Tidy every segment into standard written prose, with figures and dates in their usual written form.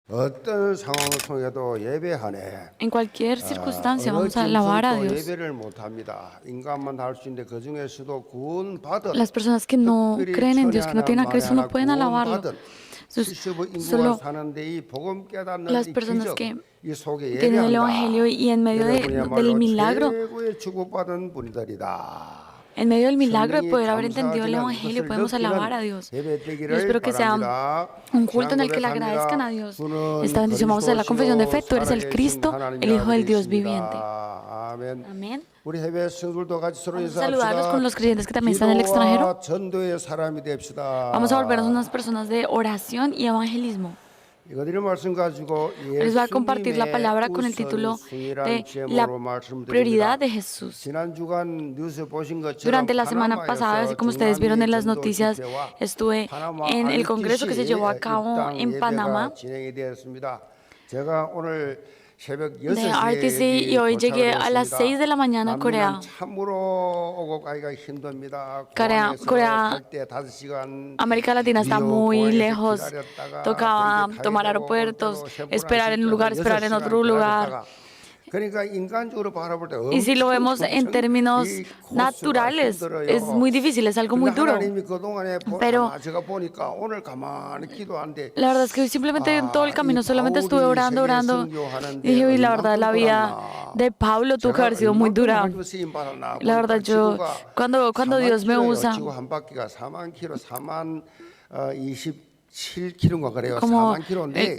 어떤 상황 속에도 예배하네. En cualquier circunstancia 어느 vamos a alabar a 짐승도 Dios. 예배를 못합니다. 인간만 할 수 있는데 그 중에서도 구원받은 Las personas que no 특별히 creen en 천에 Dios, que no 하나 tienen a 만에 Cristo, no 하나 pueden alabarlo. 구원받은 Entonces, 70억 인구가 solo 사는데 이 복음 깨닫는 las 이 personas 기적 que 이 속에 tienen el 예배한다. Evangelio y en medio del 여러분이야말로 milagro, 최고의 축복받은 분들이다. en medio del milagro de 성령이 poder haber entendido el 감사하지만 Evangelio, 이것을 podemos alabar a 느끼는 Dios. 예배 Yo 되기를 espero que sea 바랍니다. un culto en 신앙 el que le agradezcan a 고백합니다. Dios. 주는 Esta bendición vamos a hacer la confesión de fe. Tú eres el 살아계신 Cristo, el 하나님이라 Hijo del Dios viviente. 믿습니다. 아멘. Amén. 우리 해외 성도들도 같이 서로 Vamos a saludarlos 인사합시다. con los creyentes que también están en el extranjero. 기도와 전도의 사람이 됩시다. Vamos a volvernos unas personas de oración y evangelismo. 이거들의 말씀 가지고 Les voy a compartir la palabra con el título de la prioridad de Jesús. 지난 주간 뉴스 보신 것처럼 Durante la semana pasada, así como ustedes vieron en las noticias, estuve en el congreso que se llevó a cabo en Panamá 진행이 되었습니다. 제가 오늘 새벽 de 6시에 RTC y hoy llegué a las 6 de la mañana a Corea. 참으로 오고 가기가 힘듭니다. Corea, 할때 5시간 América Latina está muy lejos. Tocaba tomar aeropuertos, esperar en un lugar, esperar en otro lugar. 그러니까 인간적으로 바라볼 때 Y si lo vemos en términos naturales, es muy difícil, es algo muy duro. Pero 제가 보니까 오늘 가만히 기도하는데 la verdad es que hoy simplemente en todo el camino solamente estuve orando, orando. Y dije, uy, la verdad, la vida de Pablo tuvo que haber sido muy dura. La verdad, yo, cuando Dios me usa, 지구 한 바퀴가 4만 킬로, 4만 27킬로인가 그래요. como 4만 킬로인데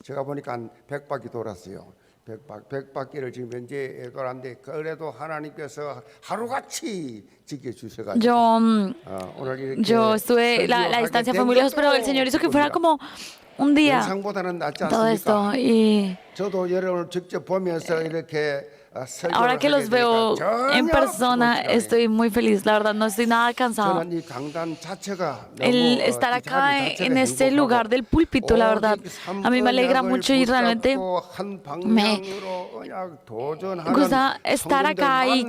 제가 보니까 한 100바퀴 돌았어요. 100바퀴를 지금 현재 돌았는데 그래도 하나님께서 하루같이 지켜주셔가지고 오늘 이렇게 yo estuve, la distancia fue muy lejos, pero el Señor hizo que fuera como un día 영상보다는 낫지 todo esto. 않습니까? Y 저도 여러분을 직접 보면서 이렇게 ahora que los veo en persona, estoy muy feliz. La verdad, no estoy nada cansado. 저는 이 강단 자체가 El estar acá en este lugar del púlpito, la verdad, a mí me alegra mucho y realmente me gusta estar acá y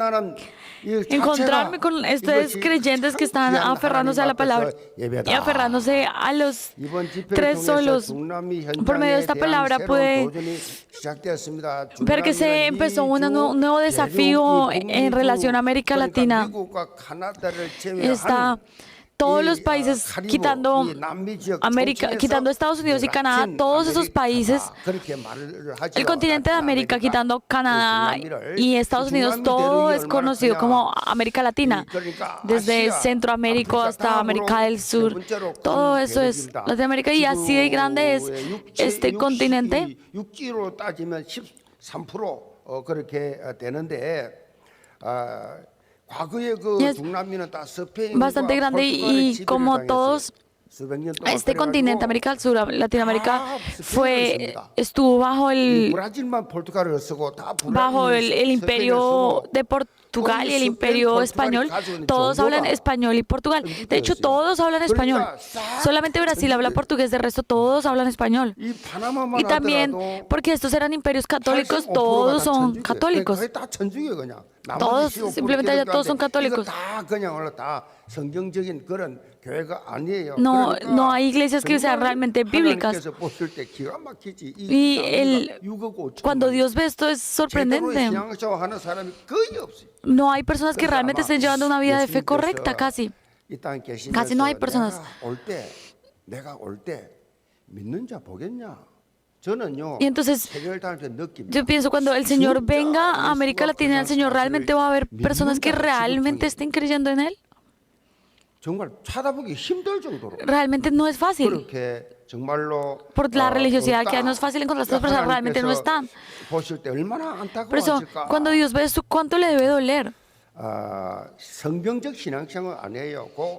encontrarme con estos creyentes que están aferrándose a la palabra y aferrándose a los tres solos. Por medio de esta palabra pude ver que se empezó un nuevo desafío en relación a América Latina. Está todos los países quitando Estados Unidos y Canadá, todos esos países, el continente de América quitando Canadá y Estados Unidos, todo es conocido como América Latina, desde Centroamérica hasta América del Sur, todo eso es Latinoamérica y así de grande es este continente. 6기로 따지면 13% 그렇게 되는데 과거에 그 중남미는 다 스페인과 bastante grande y como todos este continente, América del Sur, Latinoamérica, estuvo bajo el imperio de Portugal y el imperio español. Todos hablan español y Portugal. De hecho, todos hablan español. Solamente Brasil habla portugués, de resto todos hablan español. Y también, porque estos eran imperios católicos, todos son católicos. Todos, simplemente allá todos son católicos. No hay iglesias que sean realmente bíblicas. Y cuando Dios ve esto es sorprendente. No hay personas que realmente estén llevando una vida de fe correcta, casi. Casi no hay personas. Y entonces, yo pienso, cuando el Señor venga a América Latina, el Señor realmente va a haber personas que realmente estén creyendo en Él. Realmente no es fácil. Por la religiosidad que hay, no es fácil encontrar a estas personas, realmente no están. Por eso, cuando Dios ve esto, ¿cuánto le debe doler?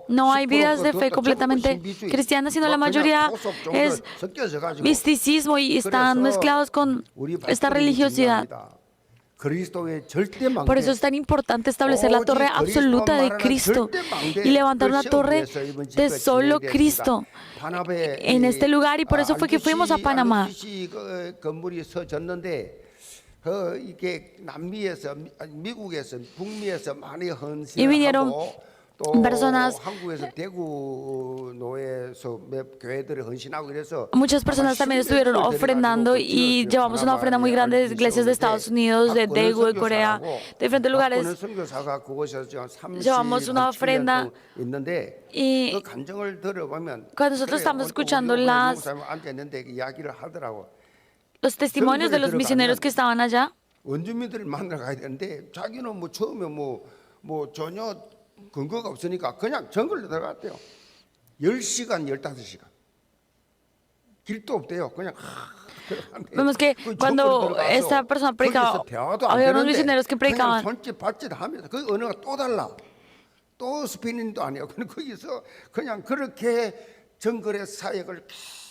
No hay vidas de fe completamente cristianas, sino la mayoría es misticismo y están mezclados con esta religiosidad. Por eso es tan importante establecer la torre absoluta de Cristo y levantar una torre de solo Cristo en este lugar. Y por eso fue que fuimos a Panamá. Y vinieron 또 personas, 한국에서 대구 노예에서 몇 교회들이 헌신하고 이래서 muchas personas también estuvieron ofrendando y llevamos una ofrenda muy grande de iglesias de Estados Unidos, de Daegu, de Corea, de diferentes lugares. 선교사가 그곳에서 지금 Llevamos una ofrenda 있는데 y 그 간증을 들어보면 cuando nosotros estamos escuchando 앉아 있는데 이야기를 하더라고. los testimonios de los misioneros que estaban allá, 원주민들을 만나러 가야 되는데 자기는 뭐 처음에 뭐 전혀 근거가 없으니까 그냥 정글로 들어갔대요. 10시간, 15시간. 길도 없대요. 그냥 vemos que cuando esta persona predicaba, había unos misioneros que predicaban. 손짓 하면서 그 언어가 또 달라. 또 스페인도 아니야. 거기서 그냥 그렇게 정글의 사역을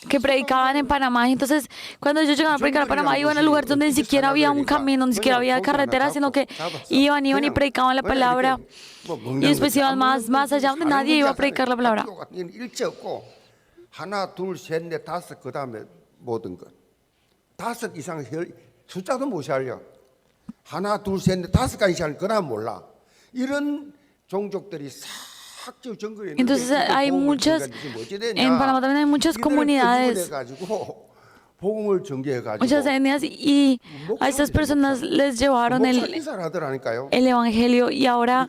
que predicaban en Panamá. Y entonces, cuando ellos llegaban a predicar a Panamá, iban a lugares donde ni siquiera había un camino, ni siquiera había carretera, sino que iban y predicaban la palabra. Y después iban más allá donde nadie iba a predicar la palabra. 일체 없고 하나, 둘, 셋, 넷, 다섯 그 다음에 모든 것. 5 이상 숫자도 못 알려. 하나, 둘, 셋, 넷, 5까지 잘 그다음 몰라. 이런 종족들이 Entonces hay muchas, en Panamá también hay muchas comunidades, muchas etnias, y a estas personas les llevaron el evangelio, y ahora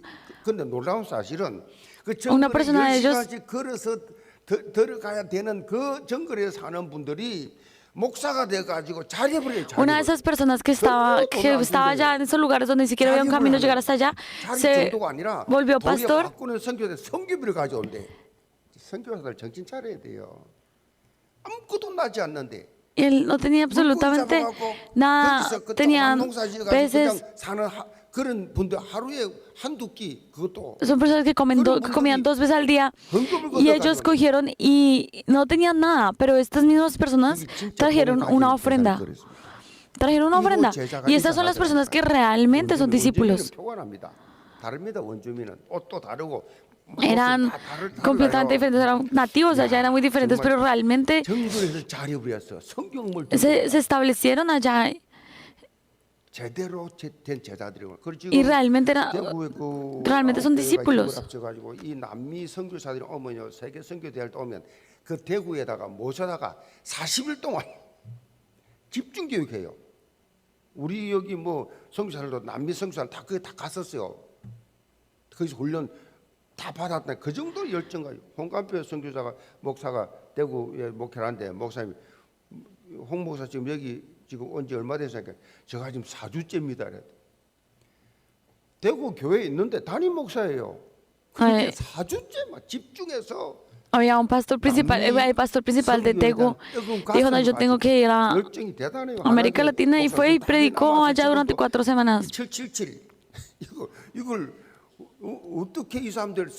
una persona de ellos una de esas personas que estaba allá en esos lugares donde ni siquiera había un camino llegar hasta allá, se volvió pastor. Y él no tenía absolutamente nada, tenían peces. Son personas que comían 2 veces al día, y ellos cogieron y no tenían nada, pero estas mismas personas trajeron una ofrenda. Y estas son las personas que realmente son discípulos. Eran completamente diferentes, eran nativos allá, eran muy diferentes, pero realmente se establecieron allá. Y realmente son discípulos. 이 남미 선교사들이 오면요, 세계 선교 대회를 오면 그 대구에다가 모셔다가 40일 동안 집중 교육해요. 우리 여기 뭐 선교사들도 남미 선교사들 다 그게 다 갔었어요. 거기서 훈련 다 받았다. 그 정도 열정 가지고 홍감표 선교사가 목사가 대구에 목회를 하는데 목사님 홍 목사 지금 여기 지금 온 지 얼마 됐으니까 제가 지금 4주째입니다. 대구 교회에 있는데 담임 목사예요. 그런데 4주째 막 집중해서 Había un pastor principal, el pastor principal de Daegu dijo, no, yo tengo que ir a América Latina, y fue y predicó allá durante 4 semanas. 777 이걸 어떻게 이 사람들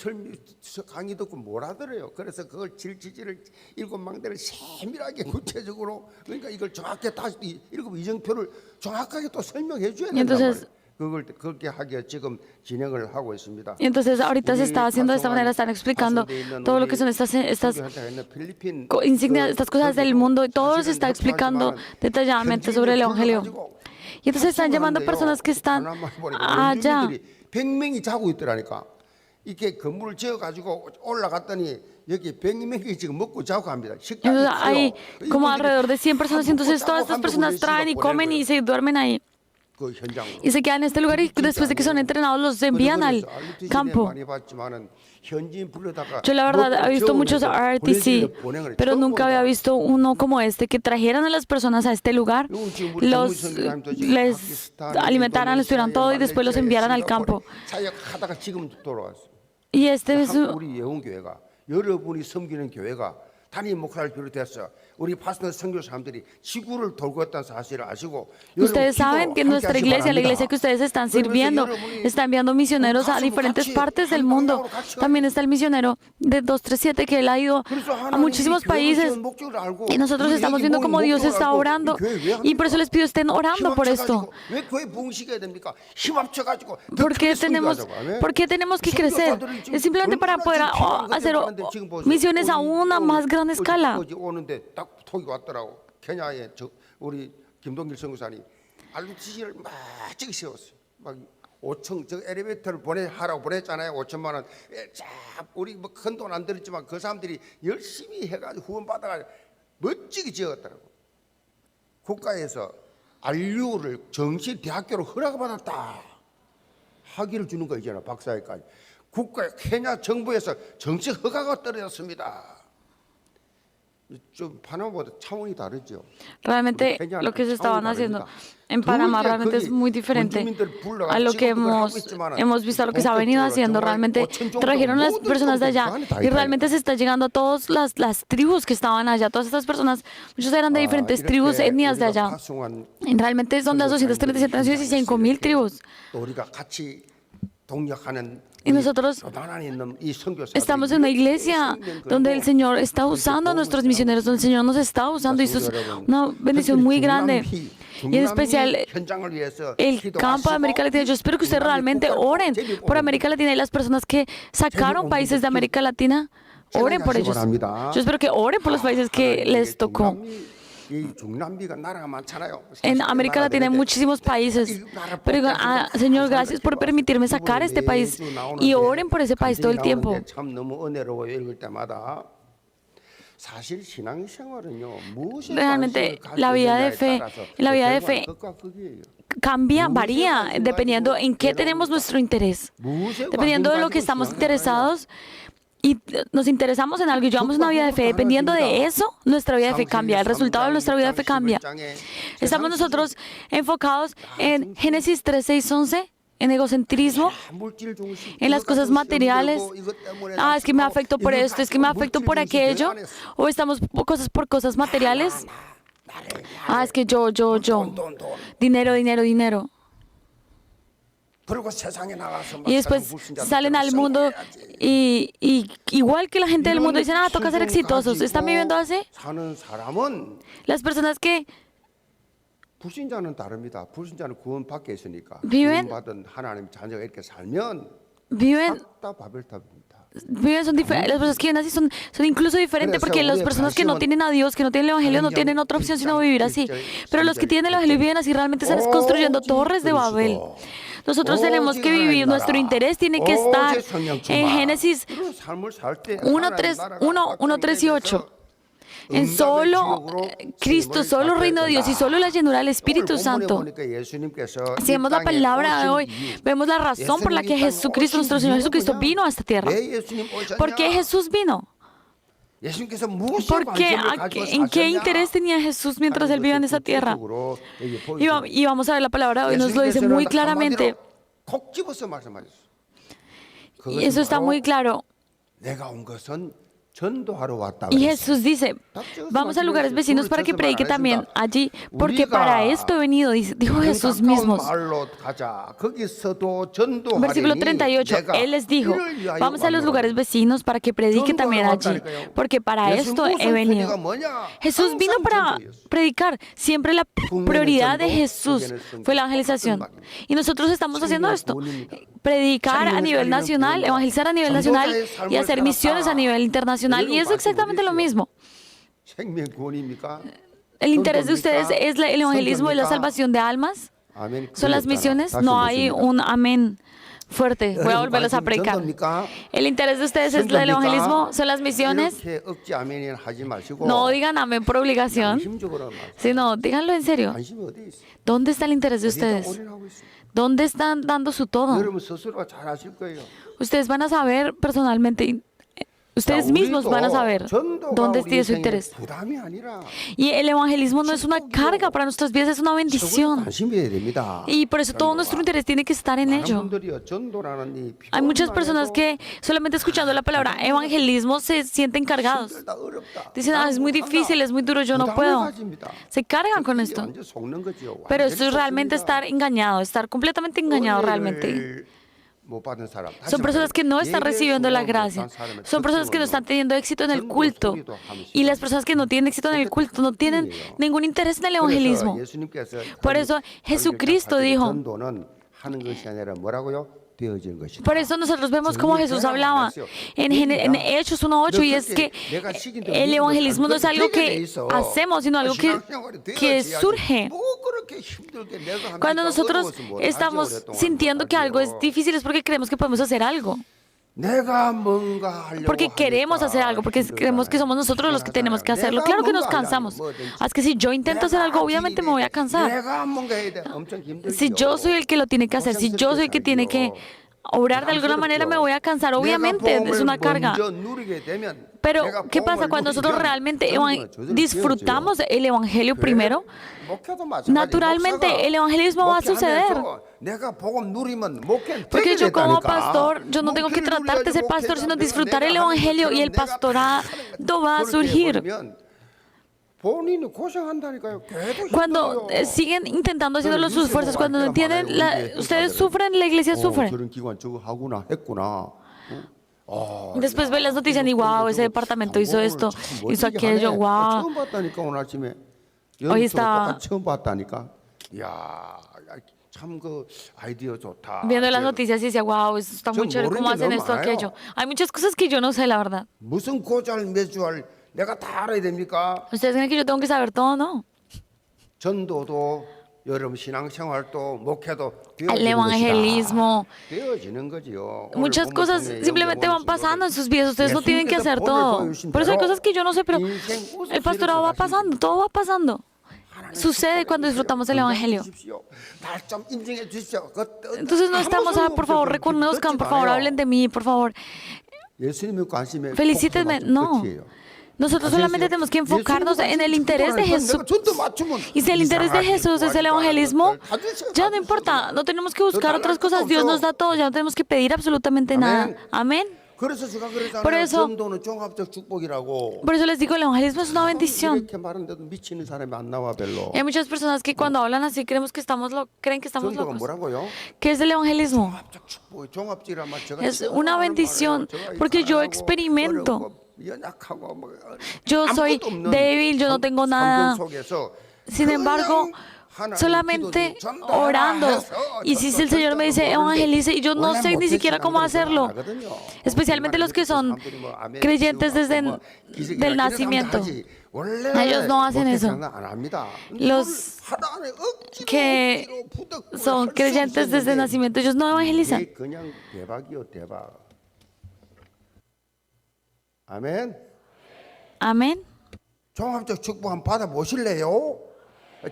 강의 듣고 뭘 하더래요. 그래서 그걸 777을 7망대를 세밀하게 구체적으로, 그러니까 이걸 정확하게 다시 7 이정표를 정확하게 또 설명해 줘야 된단 말이에요. 그걸 그렇게 하게 지금 진행을 하고 있습니다. Y entonces ahorita se está haciendo de esta manera, están explicando todo lo que son estas insignias, estas cosas del mundo, y todo se está explicando detalladamente sobre el evangelio. Y entonces están llamando a personas que están allá. 100명이 자고 있더라니까. 이게 건물을 지어 가지고 올라갔더니 여기 100명이 지금 먹고 자고 합니다. Entonces hay como alrededor de 100 personas, y entonces todas estas personas traen y comen y se duermen ahí. Y se quedan en este lugar, y después de que son entrenados los envían al campo. Yo la verdad he visto muchos RTC, pero nunca había visto uno como este, que trajeran a las personas a este lugar, les alimentaran, les tuvieran todo y después los enviaran al campo. Y este es 담임 목사를 비롯해서 우리 파스터 선교 사람들이 지구를 돌고 있다는 사실을 아시고, ustedes saben que nuestra iglesia, la iglesia que ustedes están sirviendo, está enviando misioneros a diferentes partes del mundo. También está el misionero de 237 que él ha ido a muchísimos países, y nosotros estamos viendo cómo Dios está obrando, y por eso les pido estén orando por esto. ¿Por qué tenemos que crecer? Es simplemente para poder hacer misiones a una más grande escala. 오는데 딱 톡이 왔더라고. 케냐에 우리 김동길 선교사님 RTC를 막 세웠어요. 막 5천 저 엘리베이터를 하라고 보냈잖아요. 5천만 원. 쫙 우리 뭐 큰 돈 안 들었지만 그 사람들이 열심히 해가지고 후원 받아가지고 멋지게 지었더라고. 국가에서 안류를 정시 대학교로 허락받았다. 학위를 주는 거 있잖아. 박사학위까지. 케냐 정부에서 정식 허가가 떨어졌습니다. 좀 파나마보다 차원이 다르죠. Realmente lo que se estaban haciendo en Panamá realmente es muy diferente a lo que hemos visto, a lo que se ha venido haciendo. Realmente trajeron las personas de allá y realmente se está llegando a todas las tribus que estaban allá. Todas estas personas, muchos eran de diferentes tribus, etnias de allá. Y realmente son de las 237 naciones y 5,000 tribus. Y nosotros estamos en una iglesia donde el Señor está usando a nuestros misioneros, donde el Señor nos está usando, y eso es una bendición muy grande. Y en especial el campo de América Latina. Yo espero que ustedes realmente oren por América Latina y las personas que sacaron países de América Latina, oren por ellos. Yo espero que oren por los países que les tocó. En América Latina hay muchísimos países, pero digan, Señor, gracias por permitirme sacar este país, y oren por ese país todo el tiempo. Realmente la vida de fe cambia, varía, dependiendo en qué tenemos nuestro interés, dependiendo de lo que estamos interesados. Y nos interesamos en algo y llevamos una vida de fe, dependiendo de eso, nuestra vida de fe cambia, el resultado de nuestra vida de fe cambia. Estamos nosotros enfocados en Génesis 3, 6, 11, en egocentrismo, en las cosas materiales. Es que me afectó por esto, es que me afectó por aquello, o estamos por cosas materiales. Es que yo, dinero. Y después salen al mundo y igual que la gente del mundo dicen, toca ser exitosos. ¿Están viviendo así? Las personas que viven son diferentes. Las personas que viven así son incluso diferentes, porque las personas que no tienen a Dios, que no tienen el Evangelio, no tienen otra opción sino vivir así. Pero los que tienen el Evangelio y viven así realmente están construyendo torres de Babel. Nosotros tenemos que vivir, nuestro interés tiene que estar en Génesis 1, 3 y 8. En solo Cristo, solo el reino de Dios y solo la llenura del Espíritu Santo. Si vemos la palabra de hoy, vemos la razón por la que Jesucristo, nuestro Señor Jesucristo, vino a esta tierra. ¿Por qué Jesús vino? Porque ¿en qué interés tenía Jesús mientras Él vivía en esa tierra? Y vamos a ver la palabra de hoy, nos lo dice muy claramente. Y eso está muy claro. Y Jesús dice, vamos a lugares vecinos para que predique también allí, porque para esto he venido, dijo Jesús mismo. Versículo 38, Él les dijo, vamos a los lugares vecinos para que predique también allí, porque para esto he venido. Jesús vino para predicar. Siempre la prioridad de Jesús fue la evangelización. Y nosotros estamos haciendo esto. Predicar a nivel nacional, evangelizar a nivel nacional y hacer misiones a nivel internacional. Y es exactamente lo mismo. ¿El interés de ustedes es el evangelismo y la salvación de almas? ¿Son las misiones? No hay un amén fuerte. Voy a volverlos a predicar. ¿El interés de ustedes es el evangelismo? ¿Son las misiones? No digan amén por obligación, sino díganlo en serio. ¿Dónde está el interés de ustedes? ¿Dónde están dando su todo? Ustedes van a saber personalmente, ustedes mismos van a saber dónde tiene su interés. Y el evangelismo no es una carga para nuestras vidas, es una bendición. Y por eso todo nuestro interés tiene que estar en ello. Hay muchas personas que solamente escuchando la palabra evangelismo se sienten cargados. Dicen, es muy difícil, es muy duro, yo no puedo. Se cargan con esto. Pero esto es realmente estar engañado, estar completamente engañado realmente. Son personas que no están recibiendo la gracia. Son personas que no están teniendo éxito en el culto. Y las personas que no tienen éxito en el culto no tienen ningún interés en el evangelismo. Por eso Jesucristo dijo, por eso nosotros vemos cómo Jesús hablaba en Hechos 1:8, y es que el evangelismo no es algo que hacemos, sino algo que surge. Cuando nosotros estamos sintiendo que algo es difícil es porque creemos que podemos hacer algo. Porque queremos hacer algo, porque creemos que somos nosotros los que tenemos que hacerlo. Claro que nos cansamos. Así que si yo intento hacer algo, obviamente me voy a cansar. Si yo soy el que lo tiene que hacer, si yo soy el que tiene que obrar de alguna manera, me voy a cansar. Obviamente es una carga. Pero, ¿qué pasa cuando nosotros realmente disfrutamos el Evangelio primero? Naturalmente, el evangelismo va a suceder. Porque yo como pastor, yo no tengo que tratar de ser pastor, sino disfrutar el Evangelio y el pastorado va a surgir. Cuando siguen intentando haciendo sus fuerzas, cuando no entienden, ustedes sufren, la iglesia sufre. Después ven las noticias y wow, ese departamento hizo esto, hizo aquello, wow. Hoy está viendo las noticias y decía, wow, eso está muy chévere, ¿cómo hacen esto, aquello? Hay muchas cosas que yo no sé, la verdad. ¿Ustedes creen que yo tengo que saber todo? No. El evangelismo, muchas cosas simplemente van pasando en sus vidas. Ustedes no tienen que hacer todo. Por eso hay cosas que yo no sé, pero el pastorado va pasando, todo va pasando. Sucede cuando disfrutamos el evangelio. Entonces no estamos, por favor, reconozcan, por favor, hablen de mí, por favor. Felicítenme. No. Nosotros solamente tenemos que enfocarnos en el interés de Jesús. Y si el interés de Jesús es el evangelismo, ya no importa, no tenemos que buscar otras cosas. Dios nos da todo, ya no tenemos que pedir absolutamente nada. Amén. Por eso les digo, el evangelismo es una bendición. Y hay muchas personas que cuando hablan así creen que estamos locos. ¿Qué es el evangelismo? Es una bendición porque yo experimento. Yo soy débil, yo no tengo nada. Sin embargo, solamente orando. Y si el Señor me dice evangelice, y yo no sé ni siquiera cómo hacerlo. Especialmente los que son creyentes desde el nacimiento. Ellos no hacen eso. Los que son creyentes desde el nacimiento, ellos no evangelizan. 아멘. 아멘. 종합적 축복 한번 받아보실래요?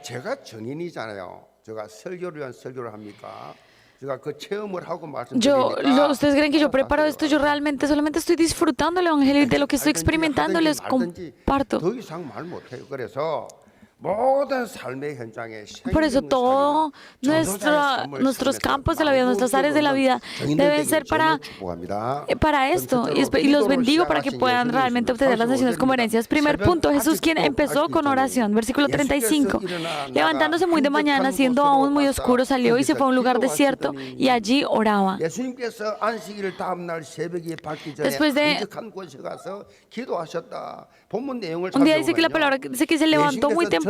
제가 전인이잖아요. 제가 설교를 위한 설교를 합니까? 제가 그 체험을 하고 말씀드리니까. ¿Ustedes creen que yo preparo esto? Yo realmente solamente estoy disfrutando el evangelio y de lo que estoy experimentando les comparto. 더 이상 말 못해요. 그래서 por eso todos nuestros campos de la vida, nuestras áreas de la vida deben ser para esto. Y los bendigo para que puedan realmente obtener las naciones como herencias. Primer punto, Jesús quien empezó con oración. Versículo 35. Levantándose muy de mañana, siendo aún muy oscuro, salió y se fue a un lugar desierto y allí oraba. Después de un día dice que la palabra dice que se levantó muy temprano.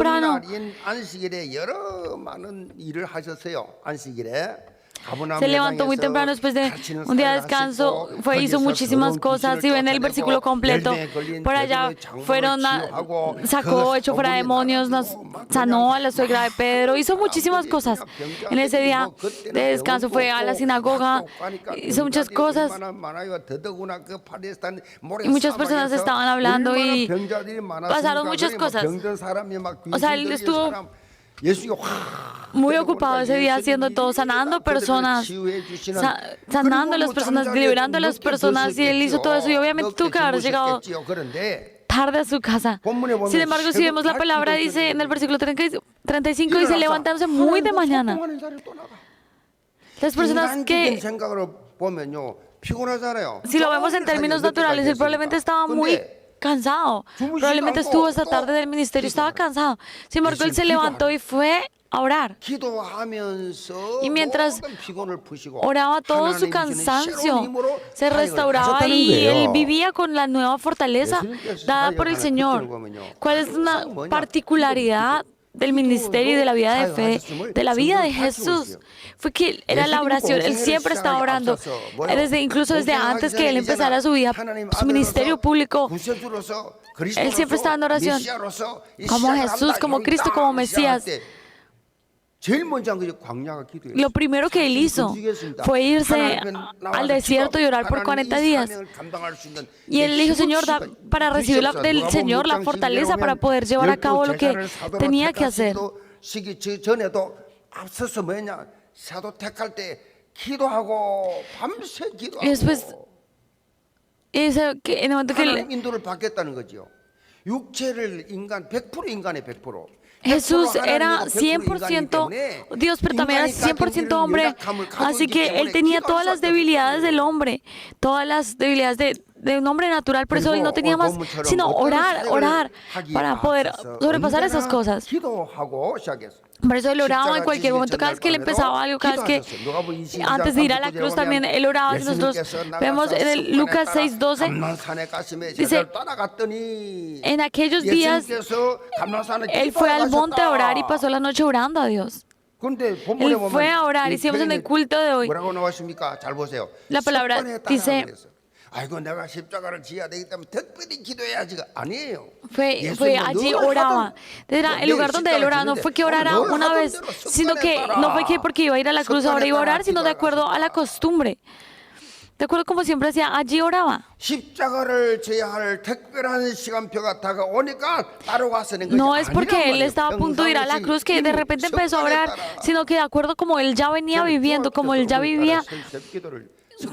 Se levantó muy temprano después de un día de descanso, hizo muchísimas cosas. Si ven el versículo completo, por allá echó fuera demonios, sanó a la suegra de Pedro, hizo muchísimas cosas. En ese día de descanso fue a la sinagoga, hizo muchas cosas. Y muchas personas estaban hablando y pasaron muchas cosas. O sea, él estuvo muy ocupado ese día haciendo todo, sanando personas, sanando a las personas, liberando a las personas, y él hizo todo eso. Y obviamente tuvo que haber llegado tarde a su casa. Sin embargo, si vemos la palabra, dice en el versículo 35, dice levantándose muy de mañana. Las personas que, si lo vemos en términos naturales, él probablemente estaba muy cansado. Probablemente estuvo esta tarde del ministerio, estaba cansado. Sin embargo, él se levantó y fue a orar. Y mientras oraba, todo su cansancio se restauraba y él vivía con la nueva fortaleza dada por el Señor. ¿Cuál es una particularidad del ministerio y de la vida de fe, de la vida de Jesús? Fue que era la oración. Él siempre estaba orando, incluso desde antes que él empezara su vida, su ministerio público. Él siempre estaba en oración, como Jesús, como Cristo, como Mesías. 제일 먼저 한 게 광야가 기도예요. Lo primero que él hizo fue irse al desierto y orar por 40 días. Y él dijo, Señor, para recibir del Señor la fortaleza para poder llevar a cabo lo que tenía que hacer. 시기 전에도 앞서서 뭐냐 사도 택할 때 기도하고 밤새 기도하고. Y después, en el momento que 하나님 인도를 받겠다는 거죠. 육체를 인간 100% 인간의 100%. Jesús era 100% Dios, pero también era 100% hombre. Así que él tenía todas las debilidades del hombre, todas las debilidades de un hombre natural. Por eso él no tenía más sino orar para poder sobrepasar esas cosas. Por eso él oraba en cualquier momento, cada vez que él empezaba algo, cada vez que antes de ir a la cruz también él oraba. Y nosotros vemos en el Lucas 6:12, dice, en aquellos días él fue al monte a orar y pasó la noche orando a Dios. Él fue a orar, hicimos en el culto de hoy. La palabra dice, fue allí oraba. Era el lugar donde él oraba. No fue que orara una vez, sino que no fue que porque iba a ir a la cruz ahora iba a orar, sino de acuerdo a la costumbre. De acuerdo como siempre hacía, allí oraba. No es porque él estaba a punto de ir a la cruz que de repente empezó a orar, sino que de acuerdo como él ya venía viviendo, como él ya vivía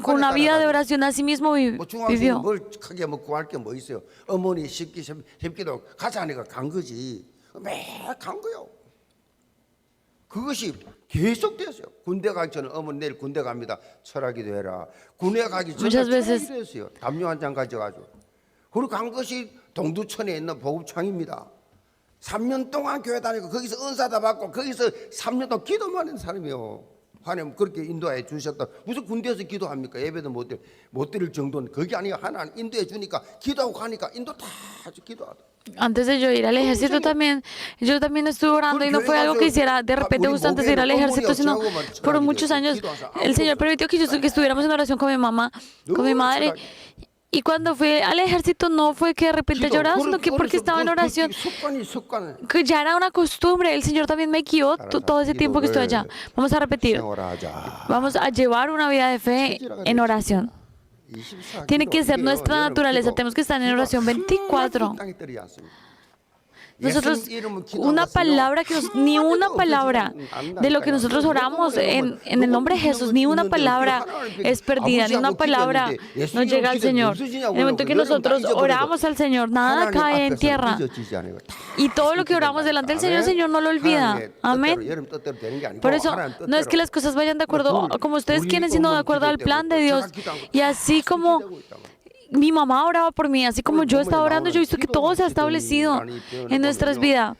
con una vida de oración, así mismo vivió. 그것이 계속됐어요. 군대 가기 전에 어머니 내일 군대 갑니다. 철학기도 해라. 군대 가기 전에 철학기도 했어요. 담요 한 장 가져가지고. 그리고 간 것이 동두천에 있는 보급창입니다. 3년 동안 교회 다니고 거기서 은사다 받고 거기서 3년 동안 기도만 하는 사람이요. 하나님 그렇게 인도해 주셨다. 무슨 군대에서 기도합니까? 예배도 못 드릴 정도는 그게 아니에요. 하나님 인도해 주니까 기도하고 가니까 인도 다 기도하다. Antes de yo ir al ejército también, yo también estuve orando y no fue algo que hiciera de repente justo antes de ir al ejército, sino por muchos años el Señor permitió que estuviéramos en oración con mi mamá, con mi madre. Y cuando fui al ejército no fue que de repente lloraba, sino que porque estaba en oración, que ya era una costumbre. El Señor también me guió todo ese tiempo que estuve allá. Vamos a repetir, vamos a llevar una vida de fe en oración. Tiene que ser nuestra naturaleza, tenemos que estar en oración 24. Nosotros, una palabra ni una palabra de lo que nosotros oramos en el nombre de Jesús, ni una palabra es perdida, ni una palabra no llega al Señor. En el momento que nosotros oramos al Señor, nada cae en tierra. Y todo lo que oramos delante del Señor, el Señor no lo olvida. Amén. Por eso, no es que las cosas vayan de acuerdo como ustedes quieren, sino de acuerdo al plan de Dios. Y así como mi mamá oraba por mí, así como yo estaba orando, yo he visto que todo se ha establecido en nuestras vidas.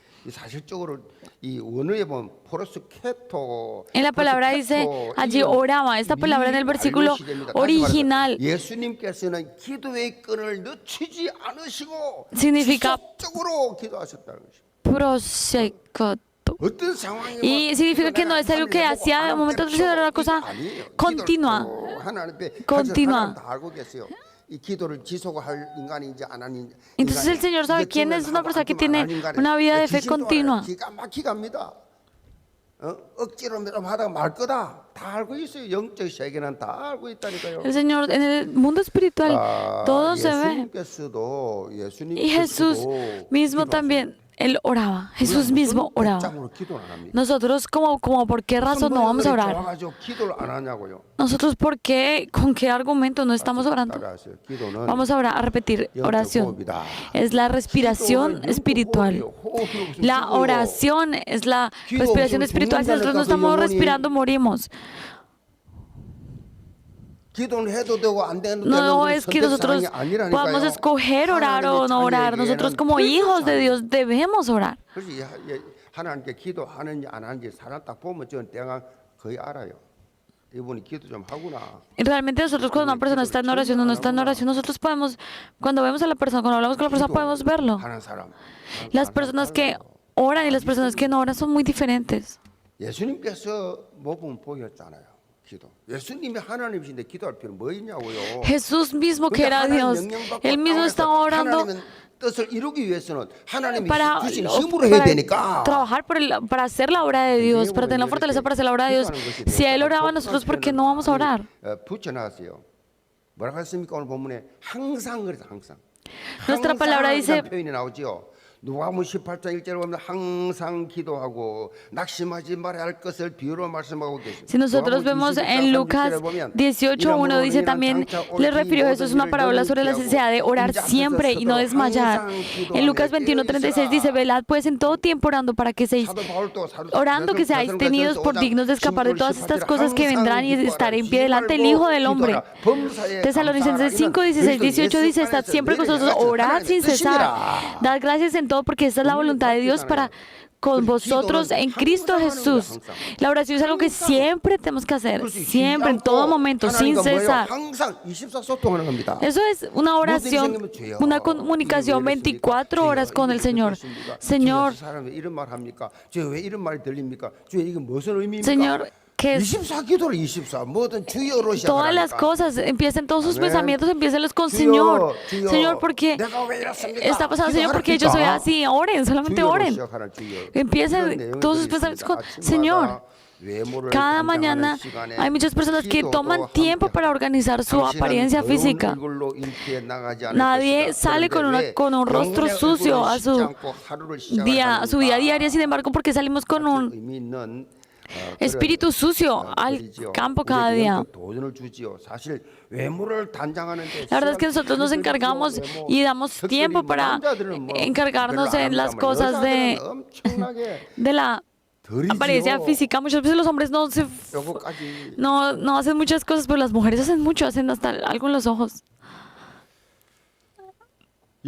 En la palabra dice, allí oraba. Esta palabra en el versículo original significa prosecoto. Y significa que no es algo que hacía de un momento a otro, era una cosa continua. Entonces el Señor sabe quién es una persona que tiene una vida de fe continua. El Señor en el mundo espiritual todo se ve. Y Jesús mismo también. Él oraba, Jesús mismo oraba. Nosotros, como ¿por qué razón no vamos a orar? Nosotros, ¿por qué? ¿Con qué argumento no estamos orando? Vamos a orar, a repetir, oración. Es la respiración espiritual. La oración es la respiración espiritual. Si nosotros no estamos respirando, morimos. No es que nosotros podamos escoger orar o no orar. Nosotros como hijos de Dios debemos orar. Y realmente nosotros cuando una persona está en oración o no está en oración, nosotros podemos, cuando vemos a la persona, cuando hablamos con la persona, podemos verlo. Las personas que oran y las personas que no oran son muy diferentes. 기도. 예수님이 하나님이신데 기도할 필요는 뭐 있냐고요. Jesús mismo que era Dios, Él mismo estaba orando 하나님은 뜻을 이루기 위해서는 하나님이 para, 주신 힘으로 해야 para 되니까. trabajar para hacer la obra de Dios, para tener la fortaleza para hacer la obra de Dios. Si Él oraba, nosotros, ¿por qué no vamos a orar? 붙여놨어요. 뭐라고 했습니까? 오늘 본문에 항상 그래서 항상. Nuestra palabra dice, 표현이 나오죠. 누가복음 18장 1절에 보면 항상 기도하고 낙심하지 말아야 할 것을 비유로 말씀하고 계십니다. si nosotros vemos en Lucas 18:1 dice también, le refirió Jesús una parábola sobre la necesidad de orar siempre y no desmayar. En Lucas 21:36 dice, velad pues en todo tiempo orando para que seáis, orando que seáis tenidos por dignos de escapar de todas estas cosas que vendrán y estar en pie delante del Hijo del Hombre. Tesalonicenses 5:16, 18 dice, estad siempre con vosotros, orad sin cesar, dad gracias en todo porque esta es la voluntad de Dios para con vosotros en Cristo Jesús. La oración es algo que siempre tenemos que hacer, siempre, en todo momento, sin cesar. Eso es una oración, una comunicación 24 horas con el Señor. Señor, Señor, que todas las cosas empiecen, todos sus pensamientos empiecen con Señor. Señor, porque está pasando, Señor, porque yo soy así. Oren, solamente oren. Empiecen todos sus pensamientos con Señor. Cada mañana hay muchas personas que toman tiempo para organizar su apariencia física. Nadie sale con un rostro sucio a su vida diaria, sin embargo, porque salimos con un espíritu sucio al campo cada día. La verdad es que nosotros nos encargamos y damos tiempo para encargarnos en las cosas de la apariencia física. Muchas veces los hombres no hacen muchas cosas, pero las mujeres hacen mucho, hacen hasta algo en los ojos.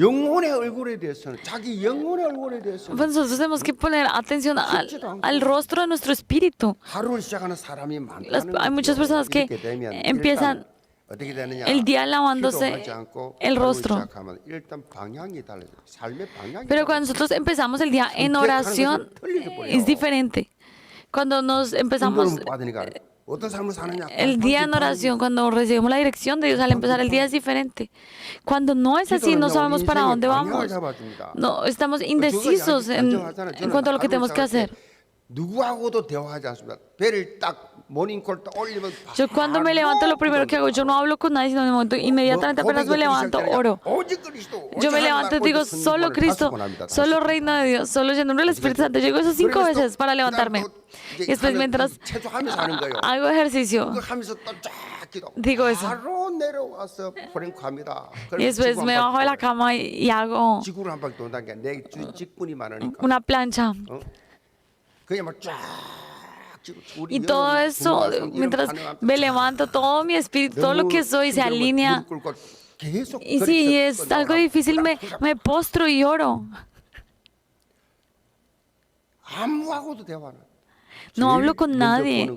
Pues nosotros tenemos que poner atención al rostro de nuestro espíritu. Hay muchas personas que empiezan el día lavándose el rostro. Pero cuando nosotros empezamos el día en oración, es diferente. Cuando nos empezamos el día en oración, cuando recibimos la dirección de Dios al empezar el día, es diferente. Cuando no es así, no sabemos para dónde vamos. No, estamos indecisos en cuanto a lo que tenemos que hacer. Yo cuando me levanto, lo primero que hago, yo no hablo con nadie, sino de momento inmediatamente apenas me levanto, oro. Yo me levanto y digo, solo Cristo, solo Reino de Dios, solo llenando el Espíritu Santo. Llego eso 5 veces para levantarme. Y después mientras hago ejercicio, digo eso. Y después me bajo de la cama y hago una plancha. Y todo eso, mientras me levanto, todo mi espíritu, todo lo que soy se alinea. Y si es algo difícil, me postro y oro. No hablo con nadie.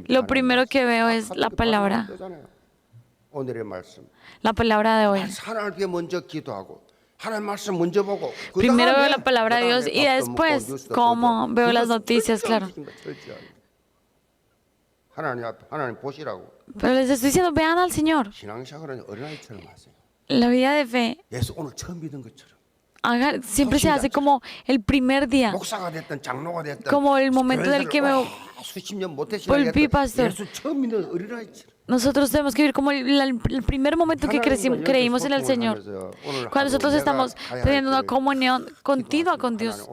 Lo primero que veo es la palabra. La palabra de hoy. Primero veo la palabra de Dios y después, como veo las noticias, claro. Pero les estoy diciendo, vean al Señor. La vida de fe siempre se hace como el primer día, como el momento en el que me volví pastor. Nosotros tenemos que vivir como el primer momento que creímos en el Señor. Cuando nosotros estamos teniendo una comunión continua con Dios.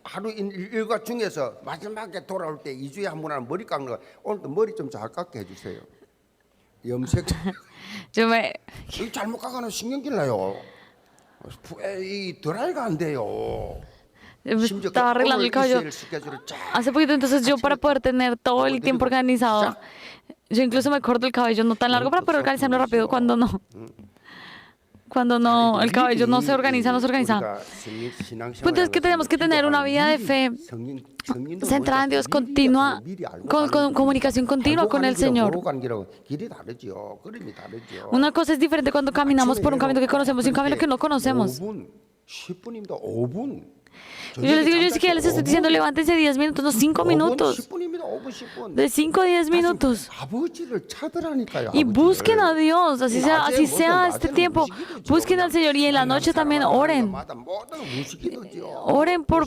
하루 일과 중에서 마지막에 돌아올 때 2주에 한 번 하는 머리 깎는 거 오늘도 머리 좀 잘 깎게 해주세요. 염색 잘못 깎아놓으면 신경질 나요. 이 드라이가 안 돼요. Estaba arreglando el cabello hace poquito, entonces yo para poder tener todo el tiempo organizado, yo incluso me corto el cabello no tan largo para poder organizarlo rápido cuando no. Cuando no, el cabello no se organiza. El punto es que tenemos que tener una vida de fe centrada en Dios continua, con comunicación continua con el Señor. Una cosa es diferente cuando caminamos por un camino que conocemos y un camino que no conocemos. Yo les digo, yo sí que ya les estoy diciendo, levántense 10 minutos, no 5 minutos. 10분입니다. 5분, 10분. De 5 a 10 minutos. 아버지를 찾으라니까요. Y busquen 아버지를. a Dios, así sea este tiempo. Busquen al Señor y en la noche también oren. Oren por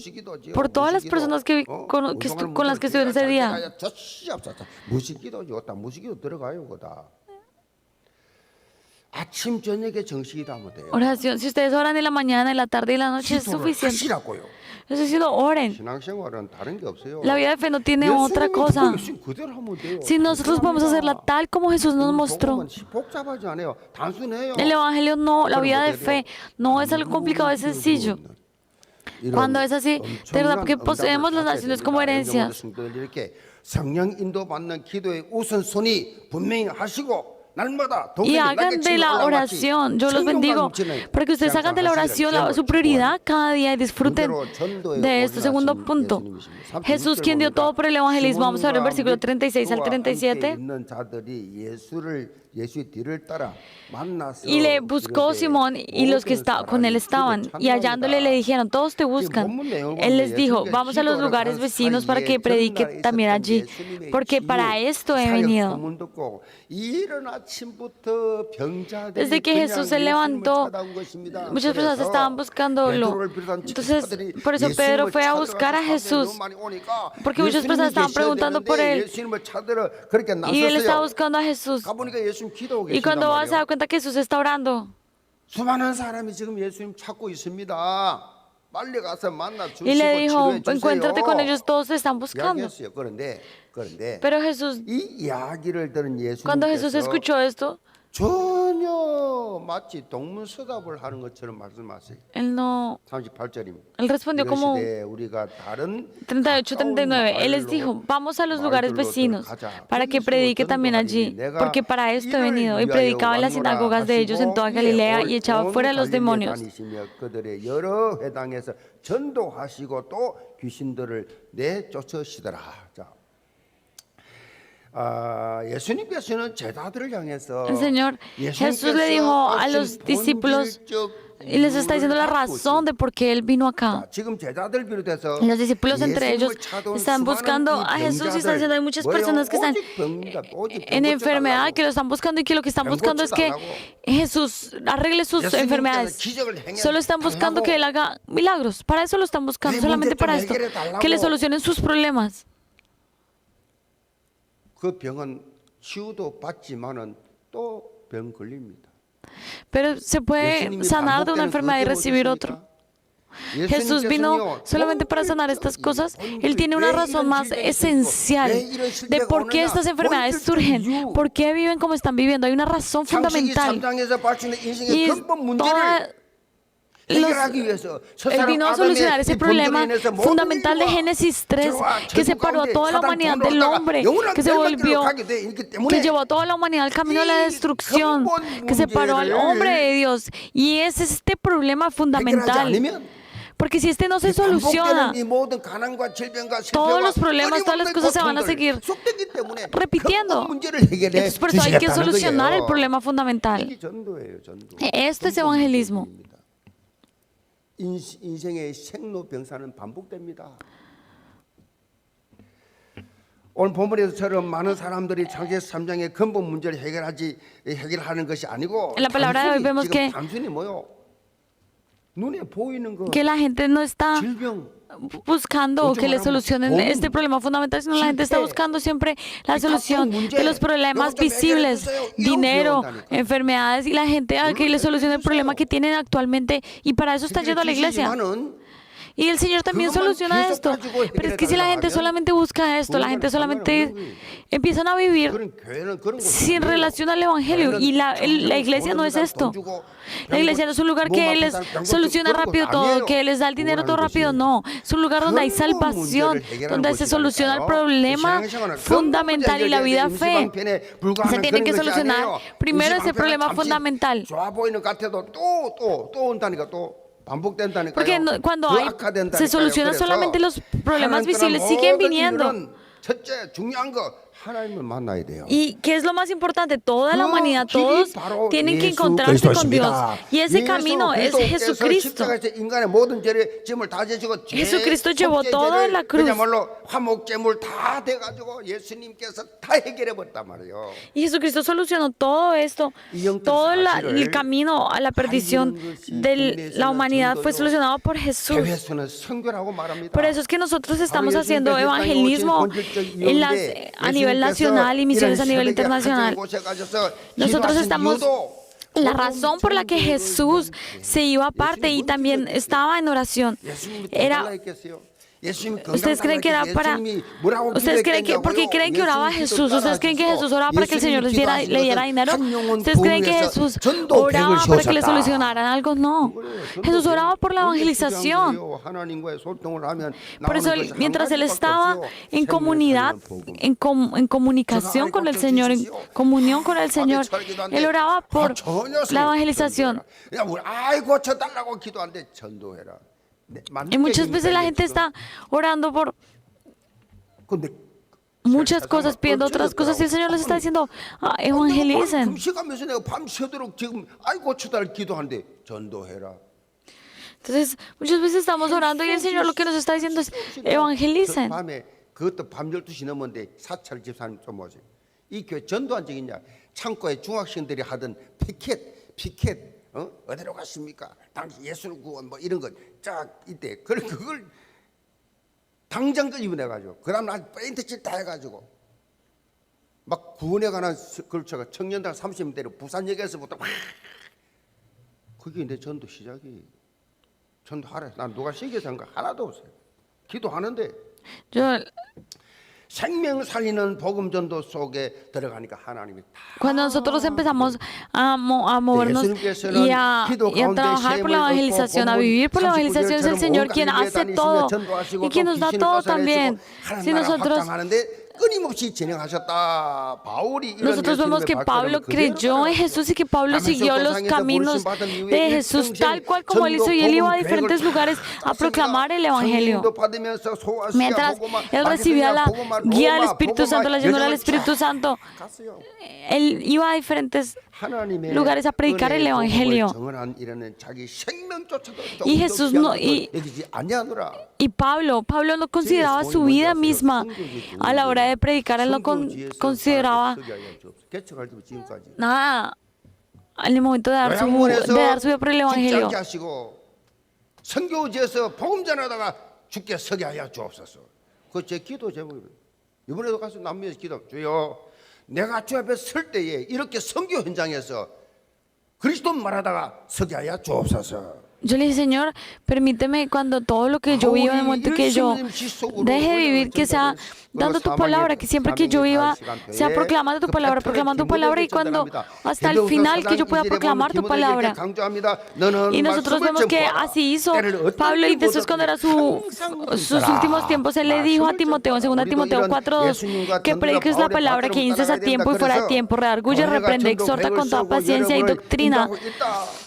todas las personas con las que estuvieron ese día. 무식기도죠. 무식기도 들어가요, 거다. 아침 저녁에 정식이다 하면 돼요. Oración, si ustedes oran en la mañana, en la tarde y en la noche es suficiente. 하시라고요. Eso sí, oren. 신앙생활은 다른 게 없어요. La vida de fe no tiene otra cosa. 그대로 하면 돼요. Si nosotros podemos hacerla tal como Jesús nos mostró. 복잡하지 않아요. 단순해요. El Evangelio no, la vida de fe no es algo complicado, es sencillo. Cuando es así, de verdad, porque poseemos las naciones como herencias. 성령 인도받는 기도의 우선순위 분명히 하시고 Y hagan de la oración, yo los bendigo, para que ustedes hagan de la oración su prioridad cada día y disfruten de esto. Segundo punto, Jesús, quien dio todo por el evangelismo. Vamos a ver el versículo 36 al 37. Y le buscó Simón y los que con él estaban, y hallándole le dijeron, todos te buscan. Él les dijo, vamos a los lugares vecinos para que predique también allí, porque para esto he venido. Desde que Jesús se levantó, muchas personas estaban buscándolo. Entonces, por eso Pedro fue a buscar a Jesús, porque muchas personas estaban preguntando por él, y él estaba buscando a Jesús. Y cuando vas a dar cuenta que Jesús está orando, 수많은 사람이 지금 예수님 찾고 있습니다. 빨리 가서 만나 주시고 y le dijo, 치료해 주세요. encuéntrate con ellos, todos te están buscando. 이야기했어요. 그런데 Pero Jesús, 이 이야기를 들은 cuando Jesús 예수님께서 escuchó esto, 전혀 마치 동문서답을 하는 것처럼 말씀하세요. él no, 38절입니다. él respondió como 우리가 다른 38, 39. Él les dijo, vamos a los lugares vecinos para que predique también allí, porque para esto he venido. Y predicaba en las sinagogas de ellos en toda Galilea y echaba fuera a los demonios. 그들의 여러 회당에서 전도하시고 또 귀신들을 내쫓으시더라. 자. 예수님께서는 제자들을 향해서 El Señor Jesús le dijo a los discípulos y les está diciendo la razón de por qué Él vino acá. Y los discípulos entre ellos están buscando a Jesús y están diciendo, hay muchas personas que están en enfermedad, que lo están buscando y que lo que están buscando es que Jesús arregle sus enfermedades. Solo están buscando que Él haga milagros. Para eso lo están buscando, solamente para esto, que le solucionen sus problemas. 그 병은 치유도 받지만은 또 병 걸립니다. Pero se puede sanar de una enfermedad y recibir otro. Jesús vino solamente para sanar estas cosas. Él tiene una razón más esencial de por qué estas enfermedades surgen, por qué viven como están viviendo. Hay una razón fundamental. Y Él vino a solucionar ese problema fundamental de Génesis 3, que separó a toda la humanidad del hombre, que que llevó a toda la humanidad al camino de la destrucción, que separó al hombre de Dios. Y es este problema fundamental. Porque si este no se soluciona, todos los problemas, todas las cosas se van a seguir repitiendo. Entonces, por eso hay que solucionar el problema fundamental. Esto es evangelismo. 인생의 생로병사는 반복됩니다. 오늘 본문에서처럼 많은 사람들이 창세기 3장의 근본 문제를 해결하는 것이 아니고 단순히 뭐요? 눈에 보이는 거 que la gente no está buscando que le solucionen este problema fundamental, sino la gente está buscando siempre la solución de los problemas visibles, dinero, enfermedades, y la gente a que le solucione el problema que tienen actualmente, y para eso está yendo a la iglesia. Y el Señor también soluciona esto. Pero es que si la gente solamente busca esto, la gente solamente empiezan a vivir sin relación al Evangelio. Y la iglesia no es esto. La iglesia no es un lugar que les soluciona rápido todo, que les da el dinero todo rápido. No, es un lugar donde hay salvación, donde se soluciona el problema fundamental, y la vida fe se tiene que solucionar. Primero ese problema fundamental. Porque cuando se solucionan solamente los problemas visibles, siguen viniendo. 하나님을 만나야 돼요. ¿Y qué es lo más importante? Toda la humanidad, 그 todos 길이 바로 tienen que 예수 encontrarse con Dios. 그리스도십니다. Y ese 예수 camino es 그리스도께서 Jesucristo. 십자가에서 인간의 모든 죄를 짐을 다 지시고 Jesucristo llevó todo en la cruz. 그야말로 화목제물 다 돼가지고 예수님께서 다 해결해 버렸단 말이에요. Y Jesucristo solucionó todo esto, todo el camino a la perdición de la humanidad fue solucionado por Jesús. 교회에서는 선교라고 말합니다. Por eso es que nosotros estamos haciendo evangelismo a nivel nacional y misiones a nivel internacional. Nosotros estamos, la razón por la que Jesús se iba aparte y también estaba en oración era... ¿Ustedes creen que era para? ¿Ustedes creen que porque creen que oraba a Jesús? ¿Ustedes creen que Jesús oraba para que el Señor le diera dinero? ¿Ustedes creen que Jesús oraba para que le solucionaran algo? No. Jesús oraba por la evangelización. Por eso, mientras él estaba en comunidad, en comunicación con el Señor, en comunión con el Señor, él oraba por la evangelización. Y muchas veces la gente está orando por muchas cosas, pidiendo otras cosas, y el Señor les está diciendo, evangelicen. Entonces, muchas veces estamos orando y el Señor lo que nos está diciendo es, evangelicen. 그것도 밤 12시 넘었는데 사찰 집사님 좀 오세요. 이 교회 전도한 적 있냐? 창고에 중학생들이 하던 피켓 어디로 갔습니까? 당시 예수를 구원 뭐 이런 거 쫙 이때 그걸 당장 끄집어내가지고 그 다음날 페인트칠 다 해가지고 막 구원에 관한 걸쳐가 청년들 30대로 부산역에서부터 막 그게 내 전도 시작이 전도하라. 난 누가 시켜서 한 거 하나도 없어요. 기도하는데 생명 살리는 복음 전도 속에 들어가니까 하나님이 다 Cuando nosotros empezamos a movernos y a trabajar por la evangelización, a vivir por la evangelización, es el Señor quien hace todo y quien nos da todo también. Si nosotros vemos que Pablo creyó en Jesús y que Pablo siguió los caminos de Jesús tal cual como él hizo, y él iba a diferentes lugares a proclamar el Evangelio. Mientras él recibía la guía del Espíritu Santo, la llenura del Espíritu Santo, él iba a diferentes lugares a predicar el Evangelio. Y Jesús y Pablo no consideraba su vida misma a la hora de predicar. Él no consideraba nada en el momento de dar su vida por el Evangelio. 선교지에서 복음 전하다가 죽게 서게 하여 주옵소서. 그 제 기도 제목입니다. 이번에도 가서 남미에서 기도, 주여, 내가 주 앞에 설 때에 이렇게 선교 현장에서 그리스도 말하다가 서게 하여 주옵소서. Yo le dije, Señor, permíteme cuando todo lo que yo viva, en el momento que yo deje de vivir, que sea dando tu palabra, que siempre que yo viva sea proclamando tu palabra, proclamando tu palabra, y cuando hasta el final que yo pueda proclamar tu palabra. Y nosotros vemos que así hizo Pablo, y después cuando era sus últimos tiempos, él le dijo a Timoteo, en 2 Timoteo 4:2, que prediques la palabra, que instes a tiempo y fuera de tiempo, redarguye, reprende, exhorta con toda paciencia y doctrina.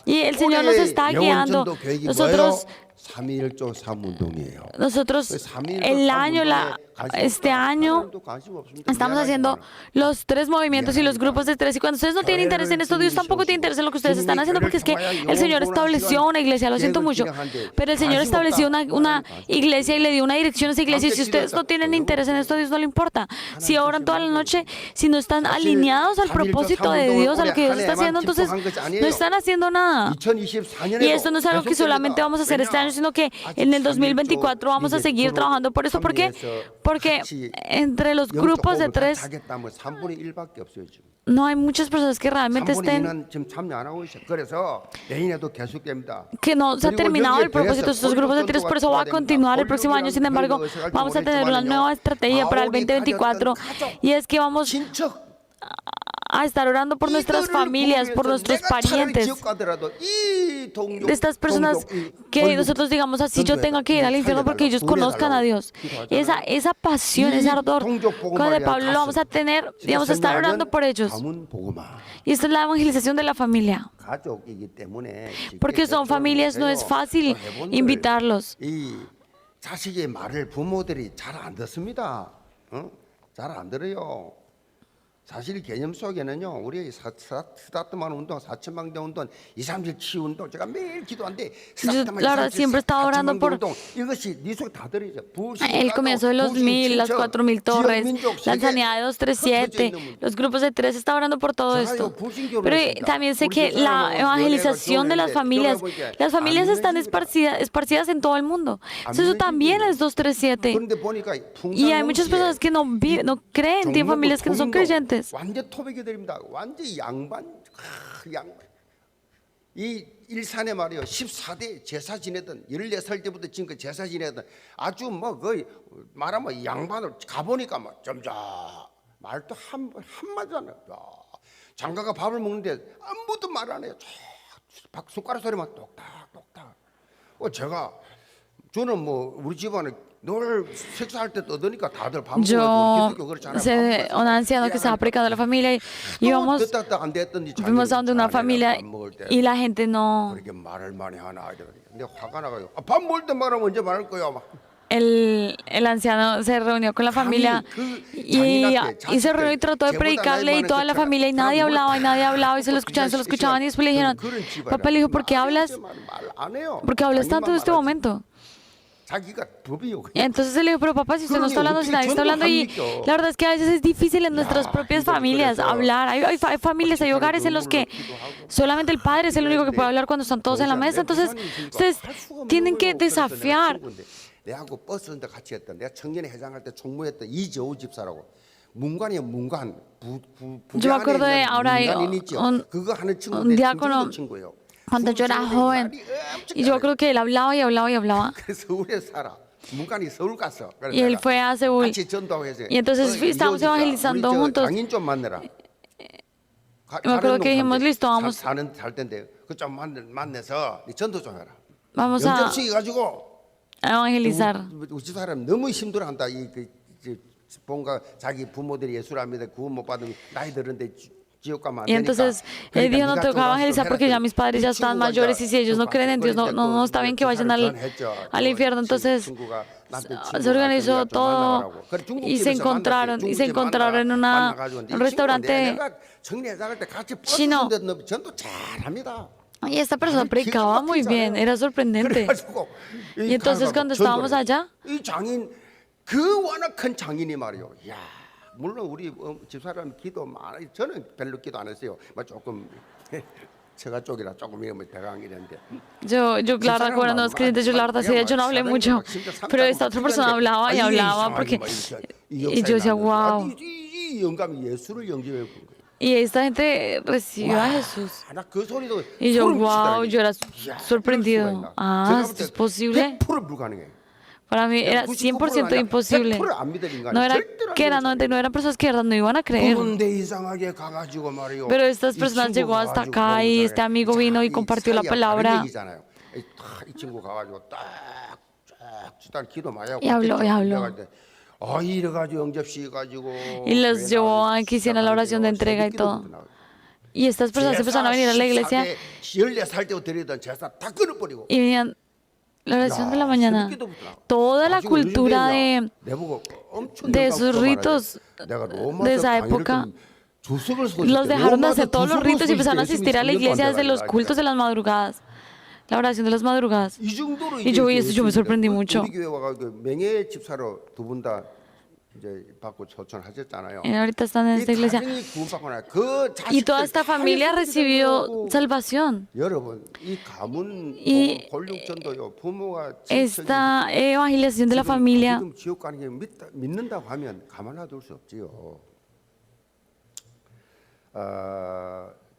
Y el Señor nos está guiando. Nosotros este año estamos haciendo los 3 movimientos y los grupos de 3, y cuando ustedes no tienen interés en esto, Dios tampoco tiene interés en lo que ustedes están haciendo, porque es que el Señor estableció una iglesia, lo siento mucho, pero el Señor estableció una iglesia y le dio una dirección a esa iglesia, y si ustedes no tienen interés en esto, a Dios no le importa. Si oran toda la noche, si no están alineados al propósito de Dios, a lo que Dios está haciendo, entonces no están haciendo nada. Y esto no es algo que solamente vamos a hacer este año, sino que en el 2024 vamos a seguir trabajando por eso. ¿Por qué? Porque entre los grupos de 3 no hay muchas personas que realmente que no se ha terminado el propósito de estos grupos de 3, por eso va a continuar el próximo año. Sin embargo, vamos a tener una nueva estrategia para el 2024, y es que vamos a estar orando por nuestras familias, por nuestros parientes, de estas personas que nosotros digamos así, yo tengo que ir al infierno porque ellos conozcan a Dios. Esa pasión, ese ardor con el Pablo lo vamos a tener y vamos a estar orando por ellos. Y esta es la evangelización de la familia. Porque son familias, no es fácil invitarlos. 자식의 말을 부모들이 잘 안 듣습니다. 잘 안 들어요. 사실 개념 속에는요, 우리 스타트만 운동, 4천망대 운동, 237 운동, 제가 매일 기도하는데 스타트만 la verdad, siempre estaba orando por 운동 이것이 네 속에 다 들어있어. el comienzo de los 1000, las 4000 torres, la sanidad de 237, los grupos de 3, estaba orando por todo esto. Pero también sé que la evangelización de las familias están esparcidas en todo el mundo. Eso también es 237. Y hay muchas personas que no creen, tienen familias que no son creyentes. 완전 토백이 드립니다. 완전 양반. 이 일산에 말이요, 14대 제사 지내던 14살 때부터 지금까지 제사 지내던 아주 뭐 거의 말하면 양반을 가보니까 막 점자 말도 한마디도 안 해요. 장가가 밥을 먹는데 아무도 말 안 해요. 숟가락 소리만 똑딱똑딱. 제가 저는 뭐 우리 집안에 늘 식사할 때 떠드니까 다들 밥 먹고 그렇잖아요. Sé de un anciano que estaba predicando a la familia y íbamos, fuimos a donde una familia y la gente no. 그렇게 말을 많이 하나 근데 화가 나가요. 밥 먹을 때 말하면 언제 말할 거야 막. El anciano se reunió con la familia y se reunió y trató de predicarle y toda la familia y nadie hablaba y se lo escuchaban y después le dijeron, papá le dijo, ¿por qué hablas tanto en este momento? Y entonces él le dijo, pero papá, si usted no está hablando, si nadie está hablando, y la verdad es que a veces es difícil en nuestras propias familias hablar. Hay familias, hay hogares en los que solamente el padre es el único que puede hablar cuando están todos en la mesa. Entonces ustedes tienen que desafiar. 내하고 버스 운전 같이 했던 내가 청년회 회장할 때 총무했던 이재호 집사라고 문관이에요 문관 Yo me acuerdo de ahora hay un diácono cuando yo era joven y yo creo que él hablaba y hablaba y hablaba. Y él fue a Seúl y entonces estábamos evangelizando juntos. Me acuerdo que dijimos, listo, vamos a evangelizar. 우리 사람 너무 힘들어한다. 뭔가 자기 부모들이 예수를 안 믿어 구원 못 받으면 나이 들은데 지옥 가면 안 Y 되니까. entonces él dijo, no tengo que evangelizar porque ya mis padres ya están mayores y si ellos no creen en Dios, no está bien que vayan al infierno. Entonces se organizó todo y se encontraron en un restaurante chino. Y esta persona predicaba muy bien, era sorprendente. Y entonces cuando estábamos allá, 그 워낙 큰 장인이 말이요. 야, 물론 우리 집사람 기도 많아. 저는 별로 기도 안 했어요. 뭐 조금 제가 쪽이라 조금 이러면 대강 이랬는데. yo claro, recuerdo los creyentes, yo la verdad sí, yo no hablé mucho, pero esta otra persona hablaba y hablaba porque y yo decía, wow. 이 영감이 예수를 영접해. Y esta gente recibió a Jesús. Y yo, wow, yo era sorprendido. ¿Esto es posible? Para mí era 100% imposible. No era que eran 99, eran personas que no iban a creer. Pero estas personas llegó hasta acá y este amigo vino y compartió la palabra. Y habló. Y los llevó a que hicieran la oración de entrega y todo. Y estas personas empezaron a venir a la iglesia y venían la oración de la mañana. Toda la cultura de esos ritos de esa época los dejaron de hacer todos los ritos y empezaron a asistir a la iglesia desde los cultos de las madrugadas. La oración de las madrugadas. Y yo vi eso, yo me sorprendí mucho. Y ahorita están en esta iglesia. Y toda esta familia recibió salvación. Y esta evangelización de la familia.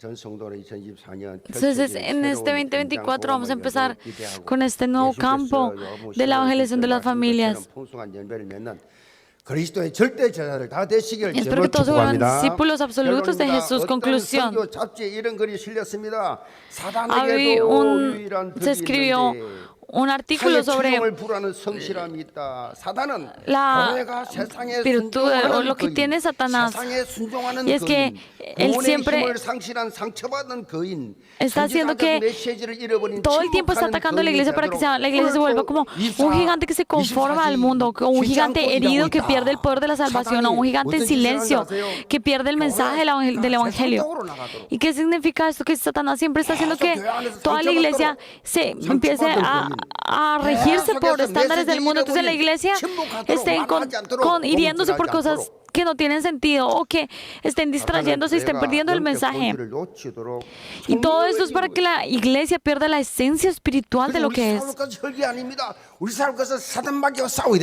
Entonces, en este 2024 vamos a empezar con este nuevo campo de la evangelización de las familias. Espero que todos se vuelvan discípulos absolutos de Jesús. Conclusión. Se escribió un artículo sobre la virtud o lo que tiene Satanás. Y es que él siempre está haciendo que todo el tiempo está atacando a la iglesia para que la iglesia se vuelva como un gigante que se conforma al mundo, como un gigante herido que pierde el poder de la salvación, o un gigante en silencio que pierde el mensaje del evangelio. ¿Y qué significa esto? Que Satanás siempre está haciendo que toda la iglesia se empiece a regirse por estándares del mundo. Entonces la iglesia esté hiriéndose por cosas que no tienen sentido, o que estén distrayéndose y estén perdiendo el mensaje. Y todo esto es para que la iglesia pierda la esencia espiritual de lo que es.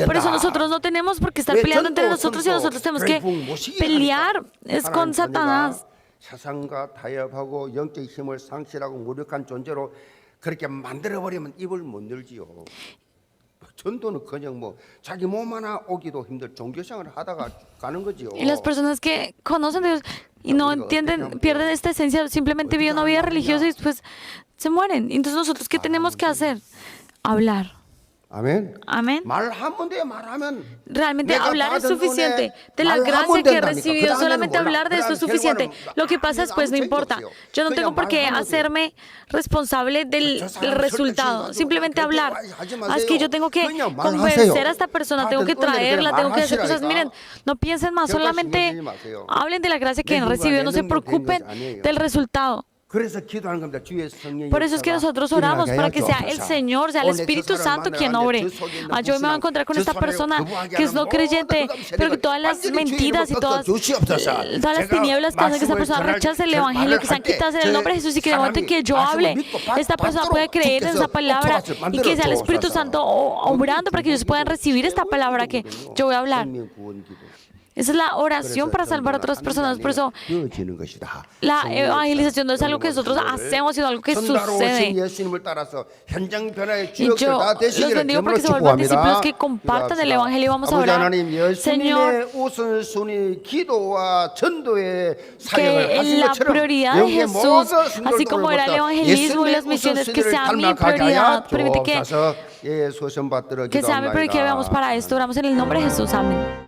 Por eso nosotros no tenemos por qué estar peleando entre nosotros, y nosotros tenemos que pelear es con Satanás. 세상과 타협하고 영적 힘을 상실하고 무력한 존재로 그렇게 만들어버리면 입을 못 열지요. 전도는 그냥 뭐 자기 몸 하나 오기도 힘들 종교생활을 하다가 가는 거지요. Y las personas que conocen a Dios y no entienden, pierden esta esencia, simplemente viven una vida religiosa y después se mueren. Entonces nosotros, ¿qué tenemos que hacer? Hablar. Amén. Amén. 말하면 돼, 말하면. Realmente hablar es suficiente. De la gracia que he recibido, solamente hablar de esto es suficiente. Lo que pasa después no importa. Yo no tengo por qué hacerme responsable del resultado. Simplemente hablar. Es que yo tengo que convencer a esta persona, tengo que traerla, tengo que hacer cosas. Miren, no piensen más, solamente hablen de la gracia que han recibido, no se preocupen del resultado. Por eso es que nosotros oramos para que sea el Señor, sea el Espíritu Santo quien obre. Yo me voy a encontrar con esta persona que es no creyente, pero que todas las mentiras y todas las tinieblas que hacen que esta persona rechace el Evangelio, que sean quitadas en el nombre de Jesús, y que de momento en que yo hable, esta persona pueda creer en esa palabra y que sea el Espíritu Santo obrando para que ellos puedan recibir esta palabra que yo voy a hablar. Esa es la oración para salvar a otras personas. Por eso la evangelización no es algo que nosotros hacemos, sino algo que sucede. Y yo los bendigo porque se vuelvan discípulos que compartan el evangelio. Vamos a orar. Señor, que la prioridad de Jesús, así como era el evangelismo y las misiones, que sea mi prioridad. Permite que sea mi prioridad, que veamos para esto. Oramos en el nombre de Jesús. Amén.